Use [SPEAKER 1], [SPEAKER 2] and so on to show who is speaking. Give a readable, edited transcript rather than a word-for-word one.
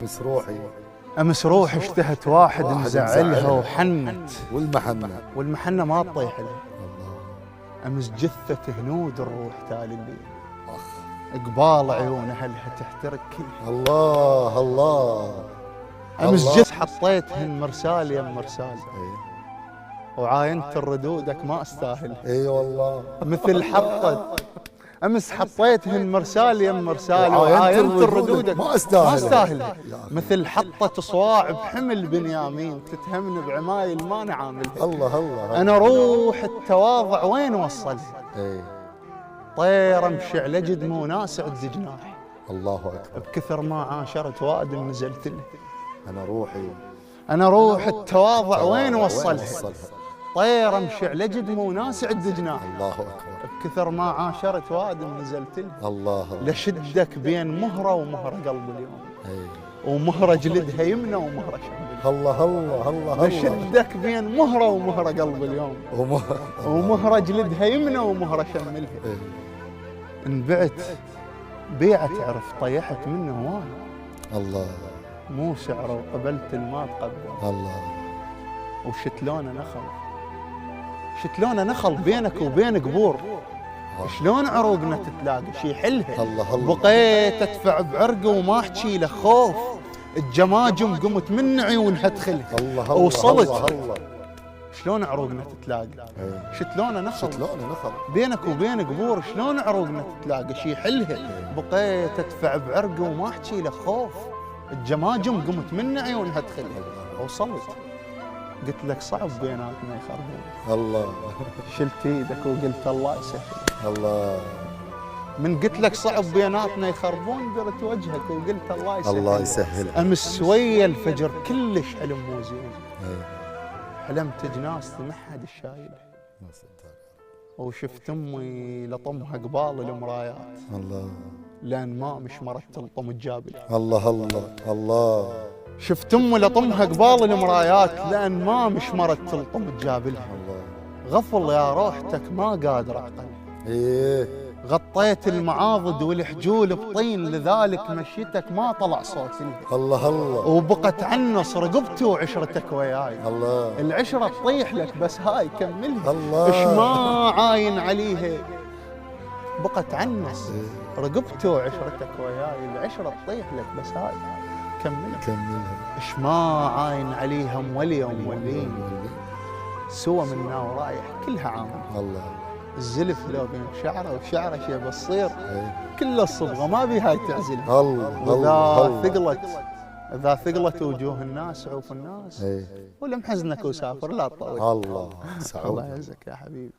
[SPEAKER 1] امس روحي
[SPEAKER 2] امس روح اشتهت واحد مزعلها وحنت، والمحنة ما تطيح لها. امس جثة هنود الروح تالي الليل، قبال عيون اهلها تحترق كلها.
[SPEAKER 1] الله الله.
[SPEAKER 2] امس جث حطيتهن مرسال يم مرسال، وعاينت الردودك ما استاهل.
[SPEAKER 1] اي والله
[SPEAKER 2] مثل حطت امس حطيتهن مرسال يم مرسال، وعاينت الردودك ما استاهل. مثل حطت صواع بحمل بنيامين، تتهمني بعمايل ما نعاملها.
[SPEAKER 1] الله الله.
[SPEAKER 2] انا روح التواضع وين وصلها؟ طير امشي على جدم وناسع الجناح.
[SPEAKER 1] الله اكبر.
[SPEAKER 2] بكثر ما عاشرت وادم نزلت له.
[SPEAKER 1] انا
[SPEAKER 2] روح التواضع وين وصلها؟ طير امشي على جدم وناسع الجناح.
[SPEAKER 1] الله اكبر.
[SPEAKER 2] بكثر ما عاشرت وادم نزلت له.
[SPEAKER 1] الله الله.
[SPEAKER 2] لشدك بين مهره ومهره قلب اليوم، ومهره جلدها يمنى ومهره شمال.
[SPEAKER 1] الله الله الله.
[SPEAKER 2] لشدك بين مهره ومهره قلب اليوم، ومهره جلدها يمنى ومهره شملها. انبعت بيعة عرف طيحت منه هواي.
[SPEAKER 1] الله.
[SPEAKER 2] مو سعره وقبلت الما تقبل.
[SPEAKER 1] الله.
[SPEAKER 2] شتلونه نخل بينك وبين قبور. شلون عروقنا تتلاقى شي حلها.
[SPEAKER 1] الله الله.
[SPEAKER 2] بقيت ادفع بعرقه وما احكي له خوف، الجماجم قمت من عيونها تخلها.
[SPEAKER 1] الله.
[SPEAKER 2] وصلت.
[SPEAKER 1] الله.
[SPEAKER 2] شلون عروقنا تتلاقى؟ شتلونه نخل بينك وبين قبور. شلون عروقنا تتلاقى شي حلها. بقيت ادفع بعرقه وما احكي له خوف، الجماجم قمت من عيونها تخلها. وصلت. قلت لك صعب بيناتنا يخربون.
[SPEAKER 1] الله.
[SPEAKER 2] شلت ايدك وقلت الله يسهل.
[SPEAKER 1] الله.
[SPEAKER 2] من قلت لك صعب بيناتنا يخربون درت وجهك وقلت الله يسهل.
[SPEAKER 1] الله يسهل.
[SPEAKER 2] امس ويا الفجر كلش حلم مو زين. حلمت جنازتي ما حد شايله، وشفت امي لطمها قبال المرايات.
[SPEAKER 1] الله.
[SPEAKER 2] لان ما مش مرت تلطم الجابل.
[SPEAKER 1] الله الله الله.
[SPEAKER 2] شفت امي لطمها قبال المرايات، لان ما مش مرت تلطم الجابلها.
[SPEAKER 1] الله.
[SPEAKER 2] غفل يا روحتك ما قادر اعقل. غطيت المعاضد والحجول بطين، لذلك مشيتك ما طلع صوت لها.
[SPEAKER 1] الله الله.
[SPEAKER 2] وبقت عنص رقبتي وعشرتك وياي.
[SPEAKER 1] الله.
[SPEAKER 2] العشرة تطيح لك بس هاي كملها.
[SPEAKER 1] الله.
[SPEAKER 2] ايش ما عاين عليها. بقت عنص رقبتي وعشرتك وياي، العشرة تطيح لك بس هاي كملها. ايش ما عاين عليها موليه ومولين، سوى منا ورايح كلها عامل.
[SPEAKER 1] الله.
[SPEAKER 2] الزلف لو بين شعره وشعره شي بصير كل الصبغه ما بيها تعزلها.
[SPEAKER 1] الله.
[SPEAKER 2] اذا ثقلت وجوه الناس عوف الناس، ولم حزنك وسافر لا تطول.
[SPEAKER 1] الله.
[SPEAKER 2] الله يعزك يا حبيبي.